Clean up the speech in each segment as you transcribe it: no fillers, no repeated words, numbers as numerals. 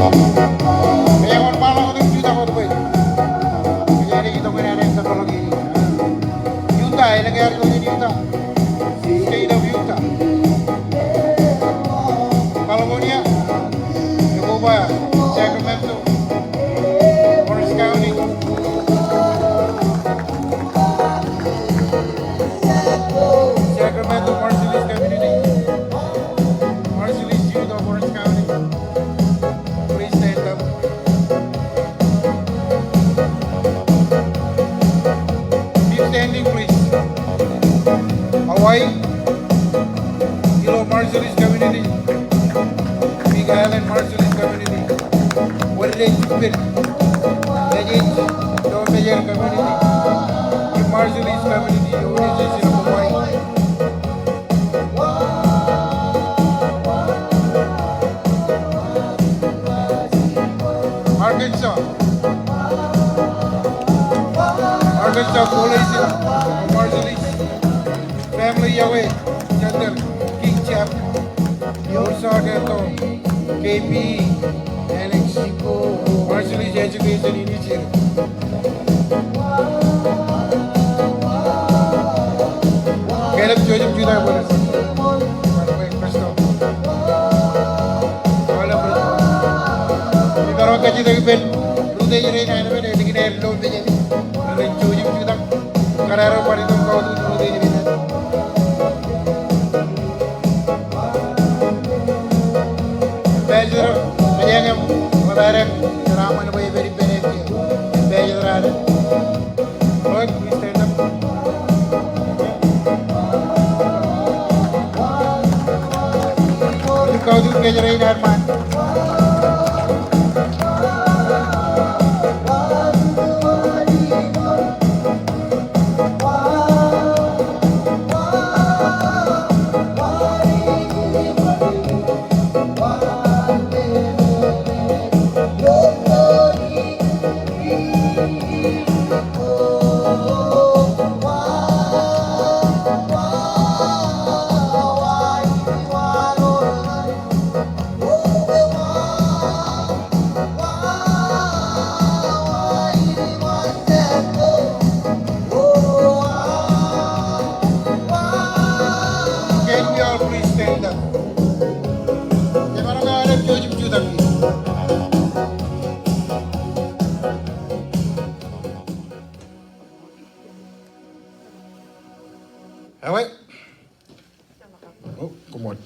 Kaya kung paano ko yung juta ko ito ba? Kaya rin ito kaya rin sa tulog ini. Utah, ilagay rin ito din Utah. State of Utah. California, Yokoba, Sacramento, Orange County. Sacramento, Marshallese community. Marshallese youth of Orange County. Please stand up. Keep standing, please. Hawaii, Hilo Marshallese community. Big Island Marshallese community. Woodland Stupid. Legend, Don Mayer community. The Marshallese community, the organization of Hawaii. Arkansas. Arkansas Coalition of Marshallese. Family Yahweh, Chandler, King Chap, Yosagato, KP, Alex, Marshallese Education Initiative. Caleb Joseph Judah Bolas. Kristo. Wala po. Ikaw ka dito Ben. Rude yun rin na ben. Hindi na load din yan. Rin Joseph Judah. Kararo pa rin itong kauto. Rude yun rin. Ambassador, kaya nga mabarang drama na ba yung very benefit. Ambassador ada. Lord, please stand up. Kau tu kerja lain Arman. Awak? Oh, kumot.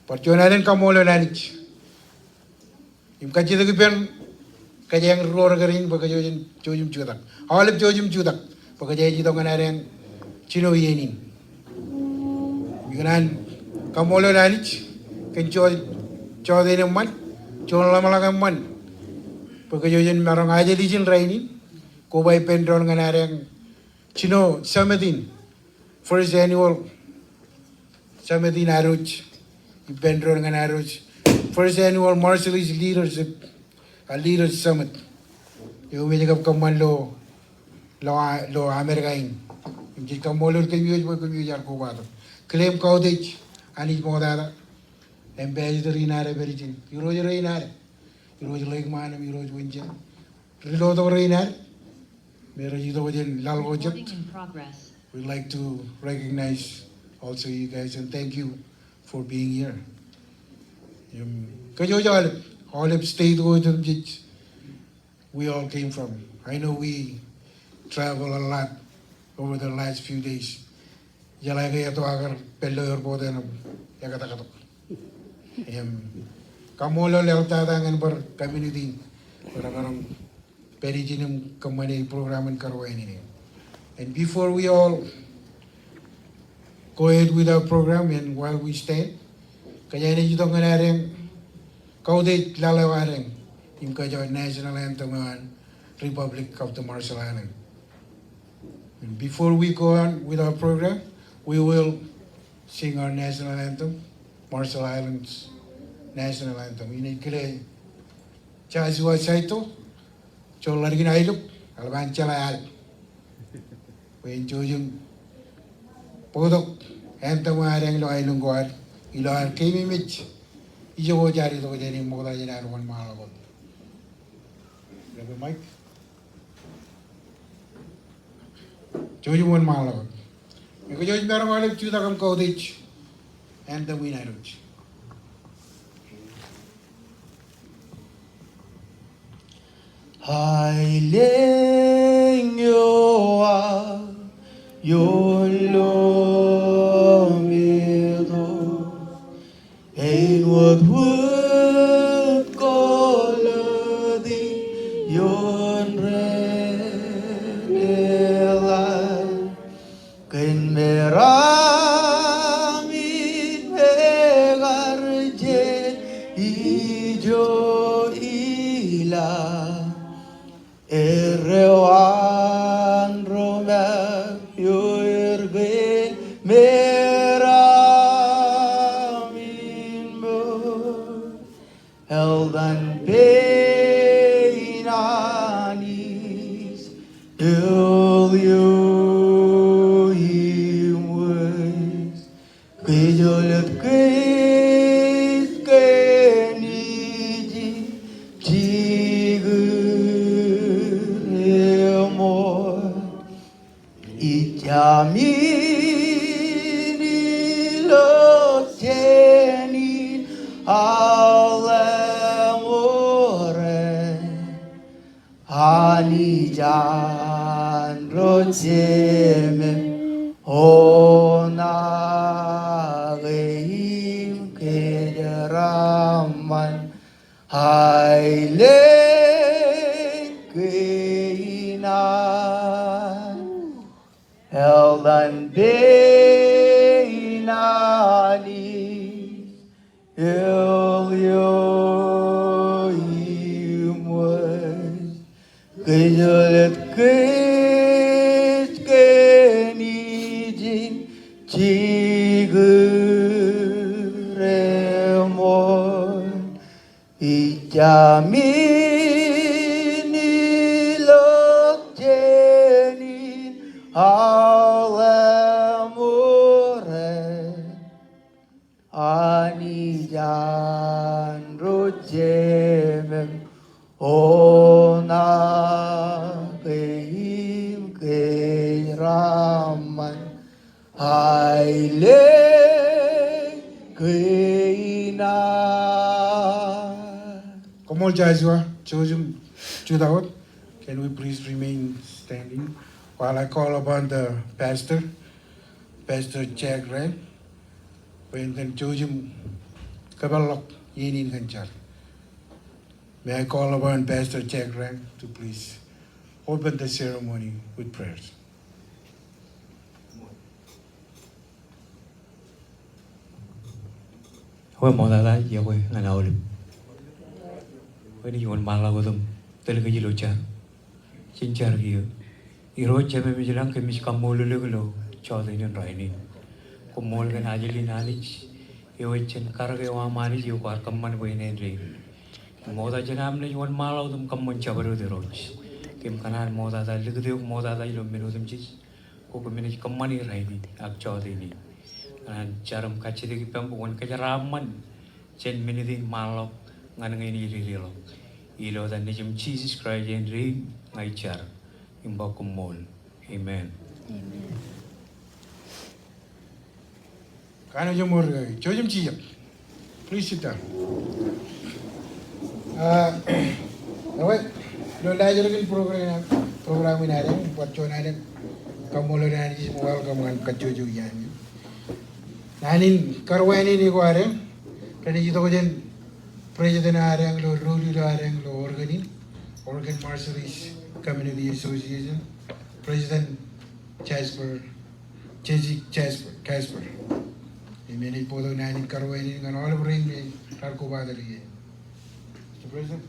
Perjuangan kamu lo nanti. Im kaji tu kipen kaji yang luar negeri bagi jojum judak. Awalnya jojum judak bagi jadi tu kan ada yang Cino ini. Bukan kamu lo nanti kenco ini man, cuma lama man. Bagi jojum orang aja di sini ini. Kubai pendron kan ada yang Chino Samadin, first annual Samadin Aruj, Pendron and Aruj, first annual Marshallese Leadership, a Leaders Summit. You will have come on lo American. You come all of the use what you are covado. Claim cottage, and his mother, ambassador in Arab origin. You rose rain Arab, you rose Lake Man, you rose Windsor, reload the rain Arab. Recording in progress. We'd like to recognize also you guys and thank you for being here. All of state we all came from. I know we travel a lot over the last few days. Jalagay ato agar pelo yorbo de yakatakatok. Kamolo lealtadangan bar community para karong Perijinum Kamani program and Karwaini. And before we all go ahead with our program and while we stand, kaya na jitong ganareng kaudet lalawareng yung kayo national anthem ng Republic of the Marshall Islands. And before we go on with our program, we will sing our national anthem, Marshall Islands national anthem. Ini kira Chazwa Saito. Chol lagi na ilok, alban chala al. When jojung podok, enta mo areng lo ilong guard, ilo ar kimi mich, ijo jari to jeni mo da jeni ar one mile ago. Grab a mic. Joji 1 mile ago. Because Joji Baramale chuda kam Kodich and the winner. Hailing you are your love, ain't what would call thee yon red light can meramit megarje ijo ila Erewan Roma Yurgen Meramin Mo held and pain anis il you was Kejolot kes keniji Ijamini lo tieni all'amore Anijan roteme onagim kejeraman Haile keinan Eldan Beinani Elioim Gejolet Kenijin Chiguremon Ijamini Lokjenin Alamure Anijan Rojemem Onagim Keiraman Haile Keina Komol Jazua, Chojum Judahot, can we please remain standing while I call upon the pastor, Pastor Jack Ray, when then Chojum Kabalok Yinin Kanchar. May I call upon Pastor Jack Ray to please open the ceremony with prayers. Hoi modala ya hoi ngana olim. Hoi ni yon mala godum tel ke jilo cha. Cincar giyo. Iro cha me mijilang ke mis kamol le chode ni rai ni. Kumol ke najili nalich. Yo chen kar ke wa mali yo kar kamman ko ne re. Moda janam ne yon mala godum kamman chabaru de roch. Kim kanan moda da lig de moda da ilo mero dum chis. Ko ko meni kammani rai ni ak chode ni. Jarum kaci di pem bukan kejaraman, jen meniti malok ngan ini ilo, ilo dan nijem Jesus Christ yang ring ngajar, imba kumol, Amen. Kano jumur Chojum Chiyap, please sit down. Nawat, lo lajarin program ini ada, buat cuan ada, kamu lo nanti welcome kan kacoju yani. Nanin karwani ni ko areng kani jito ko jen president areng lo ruli lo areng lo organ Marshallese Community Association President Casper ini podo nanin karwani kan all bring me tarko badali Mr. President.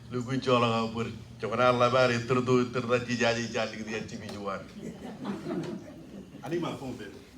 Lu gue colong abur, cuman Allah bari terdu terdaji jadi dia TV jual. I need my phone bill.